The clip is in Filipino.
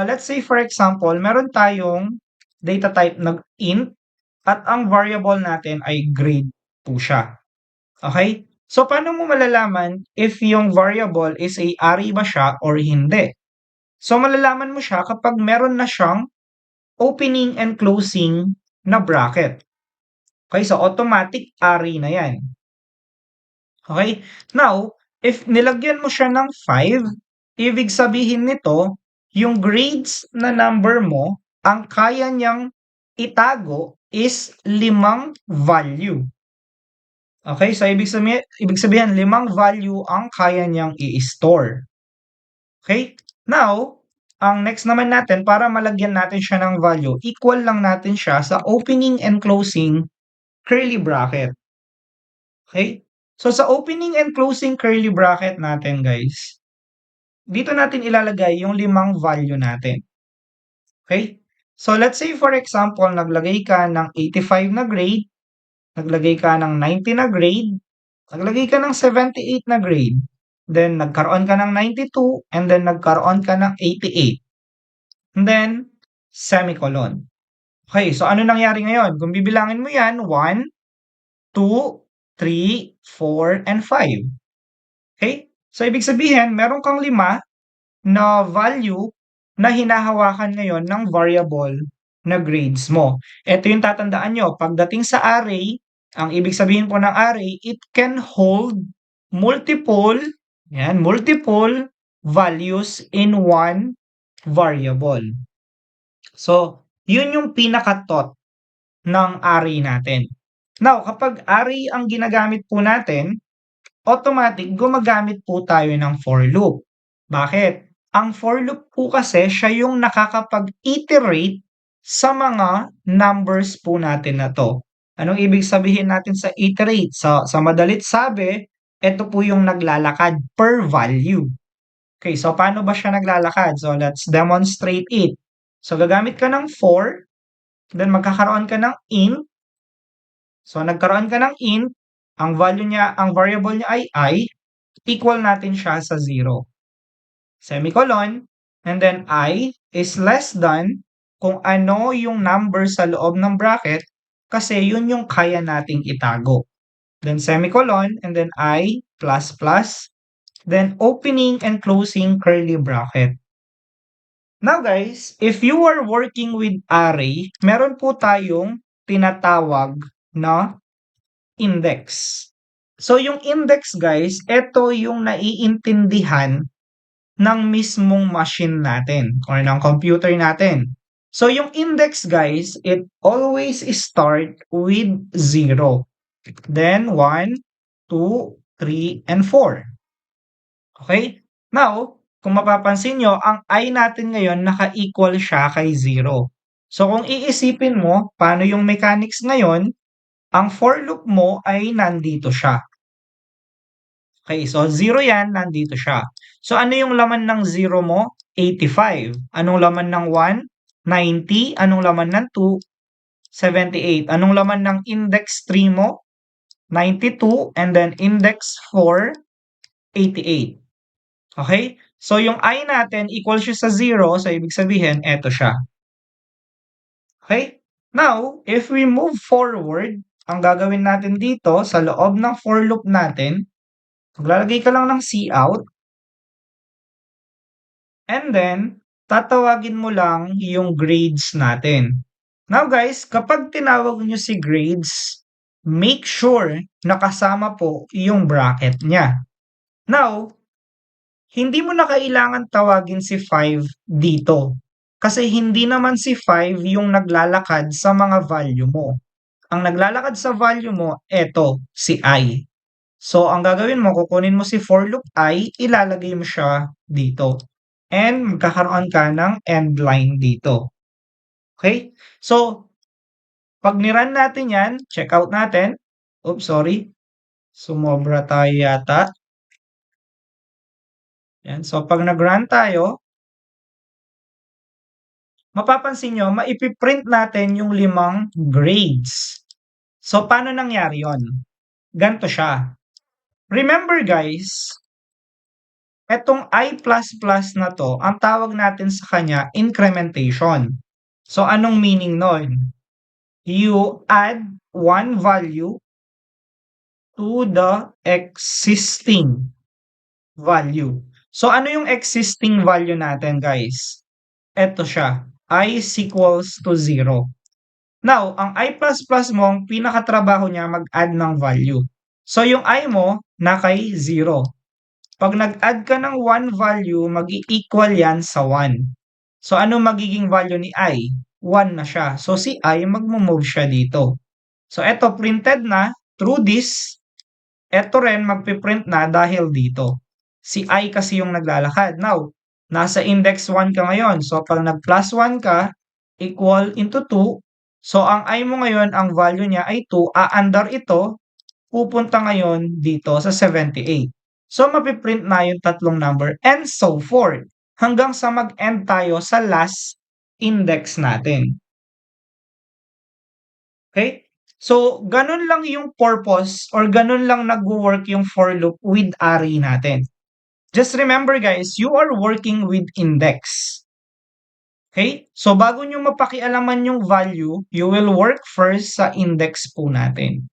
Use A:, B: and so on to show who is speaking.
A: let's say for example, meron tayong data type na int at ang variable natin ay grade po siya. Okay? So, paano mo malalaman if yung variable is a array ba siya or hindi? So, malalaman mo siya kapag meron na siyang opening and closing na bracket. Okay? So, automatic array na yan. Okay? Now, if nilagyan mo siya ng 5, ibig sabihin nito, yung grades na number mo, ang kaya niyang itago is 5 value. Okay? So, ibig sabihin 5 value ang kaya niyang i-store. Okay? Now, ang next naman natin, para malagyan natin siya ng value, equal lang natin siya sa opening and closing curly bracket. Okay? So, sa opening and closing curly bracket natin, guys, dito natin ilalagay yung 5 value natin. Okay? So, let's say for example, naglagay ka ng 85 na grade, naglagay ka ng 90 na grade, naglagay ka ng 78 na grade, then nagkaroon ka ng 92, and then nagkaroon ka ng 88. And then, semicolon. Okay, so ano nangyari ngayon? Kung bibilangin mo yan, 1, 2, 3, 4, and 5. Okay? So, ibig sabihin, meron kang 5 na value na hinahawakan ngayon ng variable na grades mo. Ito yung tatandaan nyo. Pagdating sa array, ang ibig sabihin po ng array, it can hold multiple values in one variable. So, yun yung pinaka-thought ng array natin. Now, kapag array ang ginagamit po natin, automatic gumagamit po tayo ng for loop. Bakit? Ang for loop po kasi siya yung nakakapag-iterate sa mga numbers po natin na to. Anong ibig sabihin natin sa iterate? Sa madalit sabi, ito po yung naglalakad per value. Okay, so paano ba siya naglalakad? So let's demonstrate it. So gagamit ka ng for, then magkakaroon ka ng int. So nagkaroon ka ng int, ang variable niya ay I, equal natin siya sa 0. Semicolon, and then I is less than kung ano yung number sa loob ng bracket kasi yun yung kaya nating itago. Then semicolon, and then I plus plus, then opening and closing curly bracket. Now guys, if you are working with array, meron po tayong tinatawag na index. So yung index guys, ito yung naiintindihan ng mismong machine natin or ng computer natin. So yung index guys, it always start with 0. Then 1, 2, 3, and 4. Okay? Now, kung mapapansin nyo, ang I natin ngayon naka-equal siya kay 0. So kung iisipin mo, paano yung mechanics ngayon, ang for loop mo ay nandito siya. Okay, so 0 yan, nandito siya. So ano yung laman ng 0 mo? 85. Anong laman ng 1? 90. Anong laman ng 2? 78. Anong laman ng index 3 mo? 92. And then index 4, 88. Okay? So yung I natin equal siya sa 0, so ibig sabihin, eto siya. Okay? Now, if we move forward, ang gagawin natin dito sa loob ng for loop natin, maglalagay ka lang ng cout, and then, tatawagin mo lang yung grades natin. Now guys, kapag tinawag nyo si grades, make sure na kasama po yung bracket niya. Now, hindi mo na kailangan tawagin si 5 dito. Kasi hindi naman si 5 yung naglalakad sa mga value mo. Ang naglalakad sa value mo, eto, si I. So, ang gagawin mo, kukunin mo si for loop I, ilalagay mo siya dito. And magkakaroon ka ng end line dito. Okay? So, pag nirun natin yan, check out natin. Oops, sorry. Sumobra tayo yata. Yan. So, pag nag-run tayo, mapapansin nyo, maipiprint natin yung 5 grades. So, paano nangyari yon? Ganto siya. Remember guys, Etong I++ na 'to, ang tawag natin sa kanya incrementation. So, anong meaning nun? You add one value to the existing value. So, ano yung existing value natin, guys? Eto siya, I is equals to 0. Now, ang I++ mo, ang pinakatrabaho niya mag-add ng value. So, yung I mo, nakay 0. Pag nag-add ka ng 1 value, mag-i-equal yan sa 1. So, ano magiging value ni I? 1 na siya. So, si I, magmo-move siya dito. So, eto, printed na through this. Eto rin, magpiprint na dahil dito. Si I kasi yung naglalakad. Now, nasa index 1 ka ngayon. So, pag nag-plus 1 ka, equal into 2. So, ang I mo ngayon, ang value niya ay 2. Aandar ito, pupunta ngayon dito sa 78. So, mapiprint na yung tatlong number and so forth. Hanggang sa mag-end tayo sa last index natin. Okay? So, ganun lang yung purpose or ganun lang nagwo-work yung for loop with array natin. Just remember guys, you are working with index. Okay? So, bago nyo mapakialaman yung value, you will work first sa index po natin.